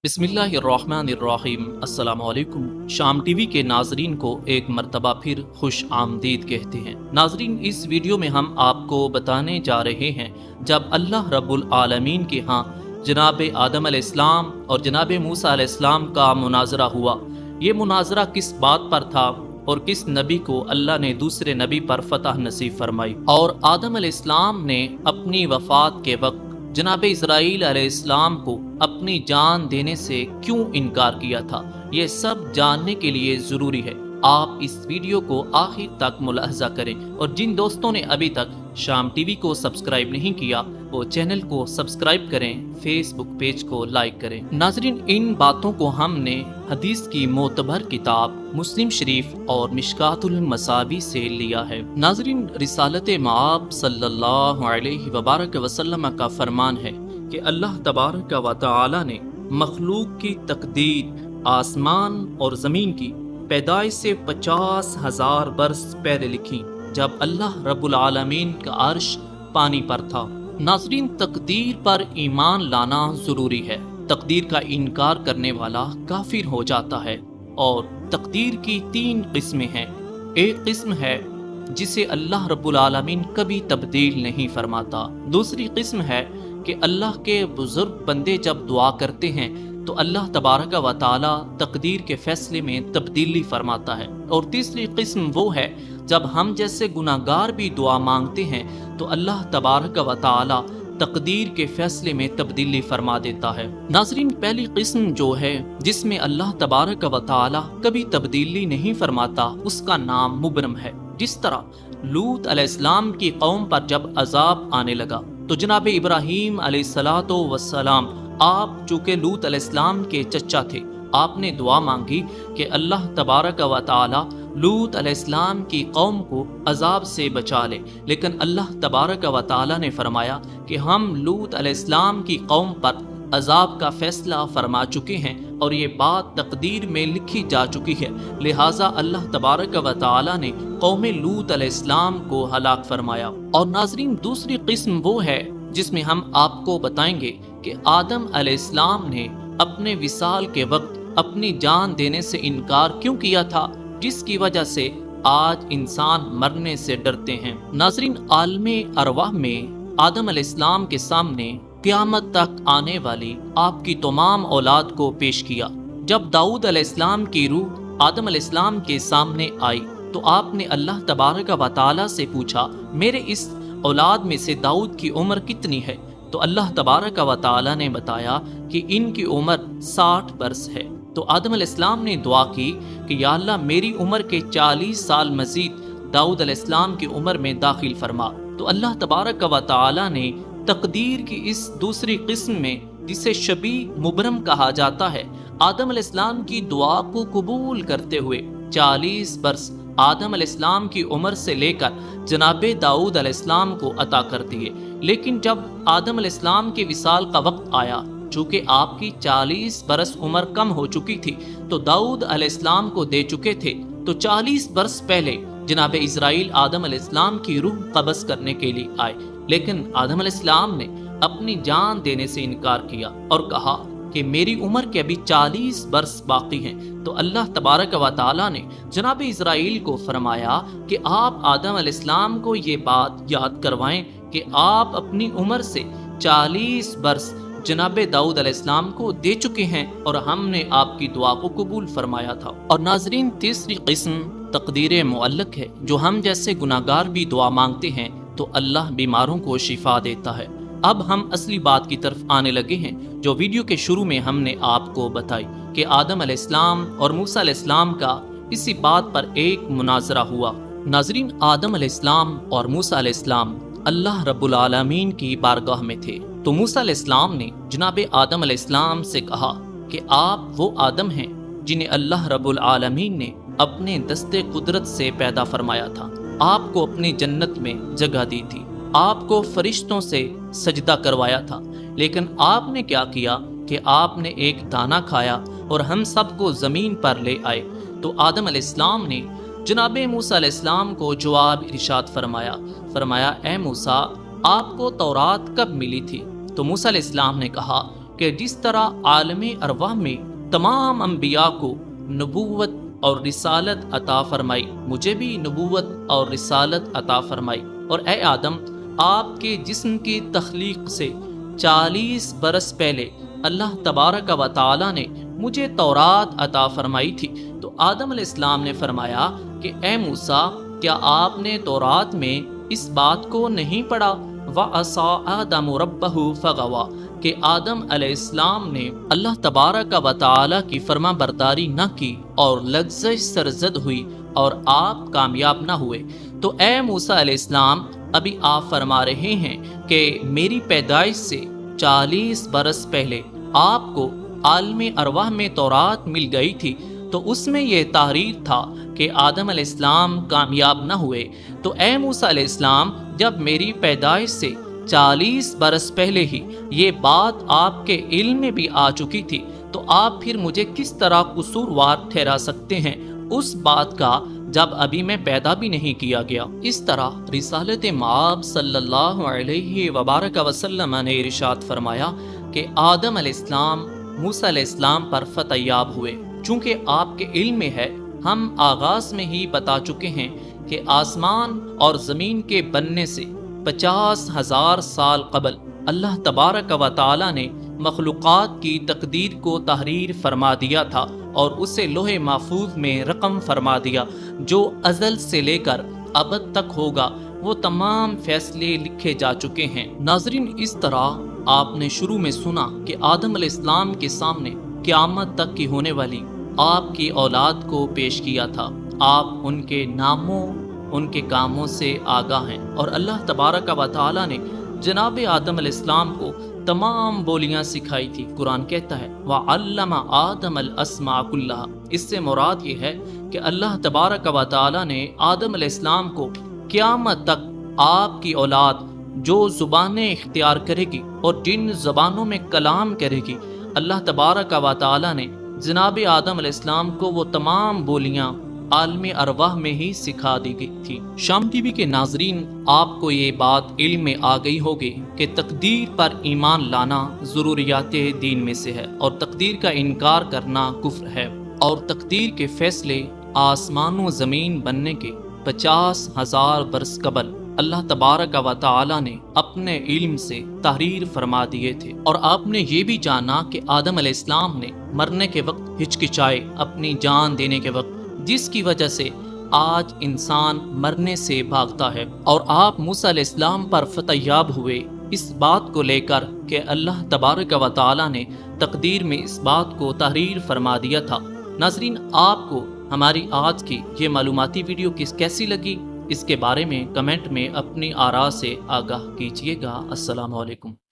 बिस्मिल्लाहिर्रहमानिर्रहीम। अस्सलाम वालेकुम। शाम टीवी के नाजरीन को एक मर्तबा फिर खुश आमदीद कहते हैं। नाजरीन, इस वीडियो में हम आपको बताने जा रहे हैं जब अल्लाह रब्बुल आलमीन के यहाँ जनाब आदम अलैहिस्सलाम और जनाब मूसा अलैहिस्सलाम का मुनाजरा हुआ। ये मुनाजरा किस बात पर था और किस नबी को अल्लाह ने दूसरे नबी पर फतह नसीब फरमाई, और आदम अलैहिस्सलाम ने अपनी वफात के वक्त जनाब इस्राईल अलैहिस्सलाम को अपनी जान देने से क्यों इनकार किया था, ये सब जानने के लिए ज़रूरी है आप इस वीडियो को आखिर तक मुलाहजा करें। और जिन दोस्तों ने अभी तक शाम टीवी को सब्सक्राइब नहीं किया वो चैनल को सब्सक्राइब करें, फेसबुक पेज को लाइक करें। नाजरीन, इन बातों को हमने हदीस की मोतबर किताब मुस्लिम शरीफ और मिशकातुल मसाबी से लिया है। नाजरीन, रिसालत माब सल्लल्लाहु अलैहि वबारक वसल्लम का फरमान है कि अल्लाह तबारक व तआला ने मखलूक की तकदीर आसमान और ज़मीन की पैदाइश से 50,000 बरस पहले लिखी, जब अल्लाह रब्बुल आलमीन का अर्श पानी पर था। नाज़रीन, तकदीर पर ईमान लाना ज़रूरी है। तकदीर का इनकार करने वाला काफिर हो जाता है। और तकदीर की 3 किस्में हैं। एक किस्म है जिसे अल्लाह रब्बुल आलमीन कभी तब्दील नहीं फरमाता। दूसरी किस्म है कि अल्लाह के बुजुर्ग बंदे जब दुआ करते हैं तो अल्लाह तबारक व तआला तकदीर के फैसले में तब्दीली फरमाता है। और तीसरी किस्म वो है जब हम जैसे गुनाहगार भी दुआ मांगते हैं तो अल्लाह तबारक व तआला तकदीर के फैसले में तब्दीली फरमा देता है। नाजरीन, पहली किस्म जो है जिसमें अल्लाह तबारक व तआला कभी तब्दीली नहीं फरमाता, उसका नाम मुबरम है। जिस तरह लूत अलैहिस्सलाम की कौम पर जब अजाब आने लगा तो जनाब इब्राहीम अलैहिस्सलातो वस्सलाम, आप चूँकि लूत अलैहिस्सलाम के चचा थे, आपने दुआ मांगी कि अल्लाह तबारक व तआला लूत अलैहिस्सलाम की कौम को अजाब से बचा ले। लेकिन अल्लाह तबारक व तआला ने फरमाया कि हम लूत अलैहिस्सलाम की कौम पर अजाब का फैसला फरमा चुके हैं और ये बात तकदीर में लिखी जा चुकी है, लिहाजा अल्लाह तबारक व तआला ने कौम लूत अलैहिस्सलाम को हलाक फरमाया। और नाजरीन, दूसरी किस्म वो है जिसमें हम आपको बताएंगे कि आदम अलैहिस्सलाम ने अपने विसाल के वक्त अपनी जान देने से इनकार क्यों किया था, जिसकी वजह से आज इंसान मरने से डरते हैं। नाजरीन, आलमे अरवाह में आदम अलैहिस्सलाम के सामने क़यामत तक आने वाली आपकी तमाम औलाद को पेश किया। जब दाऊद अलैहिस्सलाम की रूह आदम अलैहिस्सलाम के सामने आई तो आपने अल्लाह तबारक व तआला से पूछा, मेरे इस औलाद में से दाऊद की उम्र कितनी है? तो अल्लाह तबारक व तआला ने बताया कि इनकी उम्र 60 बरस है। तो आदम अलैहिस्सलाम ने दुआ की कि या अल्लाह, मेरी उम्र के 40 साल मजीद दाऊद अलैहिस्सलाम की उम्र में दाखिल फरमा। तो अल्लाह तबारक व तआला ने तकदीर की इस दूसरी किस्म में, जिसे शबी मुबरम कहा जाता है, आदम अलैहिस्सलाम की दुआ को कबूल करते हुए 40 बरस आदम अलैहिस्सलाम की उम्र से लेकर जनाबे दाऊद अलैहिस्सलाम को अता कर दिए। लेकिन जब आदम अलैहिस्सलाम के विसाल का वक्त आया, चूँकि आपकी 40 बरस उम्र कम हो चुकी थी तो दाऊद अलैहिस्सलाम को दे चुके थे, तो 40 बरस पहले जनाब इस्राईल आदम अलैहिस्सलाम की रूह कब्ज़ करने के लिए आए। लेकिन आदम अलैहिस्सलाम ने अपनी जान देने से इनकार किया और कहा कि मेरी उम्र के अभी 40 बरस बाकी हैं। तो अल्लाह तबारक व तआला ने जनाब इस्राईल को फरमाया कि आप आदम अलैहिस्सलाम को ये बात याद करवाएं कि आप अपनी उम्र से 40 बरस जनाब दाऊद अलैहिस्सलाम को दे चुके हैं और हमने आपकी दुआ को कबूल फरमाया था। और नाजरीन, तीसरी किस्म तकदीर मुअल्लक है, जो हम जैसे गुनाहगार भी दुआ मांगते हैं तो अल्लाह बीमारों को शिफा देता है। अब हम असली बात की तरफ आने लगे हैं, जो वीडियो के शुरू में हमने आपको बताई कि आदम अलैहिस्सलाम और मूसा अलैहिस्सलाम का इसी बात पर एक मुनाजरा हुआ। नाजरीन, आदम अलैहिस्सलाम और मूसा अलैहिस्सलाम अल्लाह रब्बुल आलमीन की बारगाह में थे। तो मूसा अलैहिस्सलाम ने जनाबे आदम अलैहिस्सलाम से कहा कि आप वो आदम हैं जिन्हें अल्लाह रब्बुल आलमीन ने अपने दस्ते कुदरत से पैदा फरमाया था, आपको अपनी जन्नत में जगह दी थी, आपको फरिश्तों से सजदा करवाया था। लेकिन आपने क्या किया कि आपने एक दाना खाया और हम सबको ज़मीन पर ले आए। तो आदम अलैहिस्सलाम ने जनाबे मूसा अलैहिस्सलाम को जवाब इरशाद फरमाया, ए मूसा, आपको तौरात कब मिली थी? तो मूसा अलैहिस्सलाम ने कहा कि کہ جس طرح عالم ارواح میں تمام انبیاء کو نبوت اور رسالت عطا فرمائی، مجھے بھی نبوت اور رسالت عطا فرمائی۔ اور اے آدم، آپ کے جسم کی تخلیق سے 40 برس پہلے اللہ تبارک و تعالی نے مجھے تورات عطا فرمائی تھی۔ تو آدم علیہ السلام نے فرمایا کہ اے موسیٰ، کیا آپ نے تورات میں اس بات کو نہیں پڑھا؟ وَعَصَىٰ آدَمُ رَبَّهُ فَغَوَىٰ، کہ آدم علیہ السلام نے اللہ تبارک و تعالی کی فرما برداری نہ کی اور لغزش سرزد ہوئی اور آپ کامیاب نہ ہوئے۔ تو اے موسیٰ علیہ السلام، ابھی آپ فرما رہے ہیں کہ میری پیدائش سے 40 برس پہلے آپ کو عالم ارواح میں تورات مل گئی تھی، تو اس میں یہ تحریر تھا کہ آدم علیہ السلام کامیاب نہ ہوئے۔ تو اے موسیٰ علیہ السلام، جب میری پیدائش سے 40 برس پہلے ہی یہ بات آپ کے علم میں بھی آ چکی تھی، تو آپ پھر مجھے کس طرح قصوروار ٹھہرا سکتے ہیں اس بات کا جب ابھی میں پیدا بھی نہیں کیا گیا؟ اس طرح رسالت مآب صلی اللہ علیہ وبارک وسلم نے ارشاد فرمایا کہ آدم علیہ السلام موسیٰ علیہ السلام پر فتح یاب ہوئے۔ چونکہ آپ کے علم میں ہے، ہم آغاز میں ہی بتا چکے ہیں کہ آسمان اور زمین کے بننے سے 50,000 سال قبل اللہ تبارک و تعالی نے مخلوقات کی تقدیر کو تحریر فرما دیا تھا اور اسے لوح محفوظ میں رقم فرما دیا۔ جو ازل سے لے کر ابد تک ہوگا وہ تمام فیصلے لکھے جا چکے ہیں۔ ناظرین، اس طرح آپ نے شروع میں سنا کہ آدم علیہ السلام کے سامنے قیامت تک کی ہونے والی آپ کی اولاد کو پیش کیا تھا۔ آپ ان کے ناموں، ان کے کاموں سے آگاہ ہیں، اور اللہ تبارک و تعالی نے جناب آدم علیہ السلام کو تمام بولیاں سکھائی تھی۔ قرآن کہتا ہے وَعَلَّمَ آدَمَ الْأَسْمَاءَ كُلَّهَا، اس سے مراد یہ ہے کہ اللہ تبارک و تعالی نے آدم علیہ السلام کو قیامت تک آپ کی اولاد جو زبانیں اختیار کرے گی اور جن زبانوں میں کلام کرے گی، اللہ تبارک و تعالی نے جناب آدم علیہ السلام کو وہ تمام بولیاں عالم ارواح میں ہی سکھا دی گئی تھی۔ شام ٹی وی کے ناظرین، آپ کو یہ بات علم میں آ گئی ہوگی کہ تقدیر پر ایمان لانا ضروریات دین میں سے ہے، اور تقدیر کا انکار کرنا کفر ہے، اور تقدیر کے فیصلے آسمان و زمین بننے کے 50,000 برس قبل اللہ تبارک و تعالی نے اپنے علم سے تحریر فرما دیے تھے۔ اور آپ نے یہ بھی جانا کہ آدم علیہ السلام نے مرنے کے وقت ہچکچائے، اپنی جان دینے کے وقت، جس کی وجہ سے آج انسان مرنے سے بھاگتا ہے، اور آپ موسیٰ علیہ السلام پر فتح یاب ہوئے اس بات کو لے کر کہ اللہ تبارک و تعالی نے تقدیر میں اس بات کو تحریر فرما دیا تھا۔ ناظرین، آپ کو ہماری آج کی یہ معلوماتی ویڈیو کیسی لگی، اس کے بارے میں کمنٹ میں اپنی آراء سے آگاہ کیجیے گا۔ السلام علیکم۔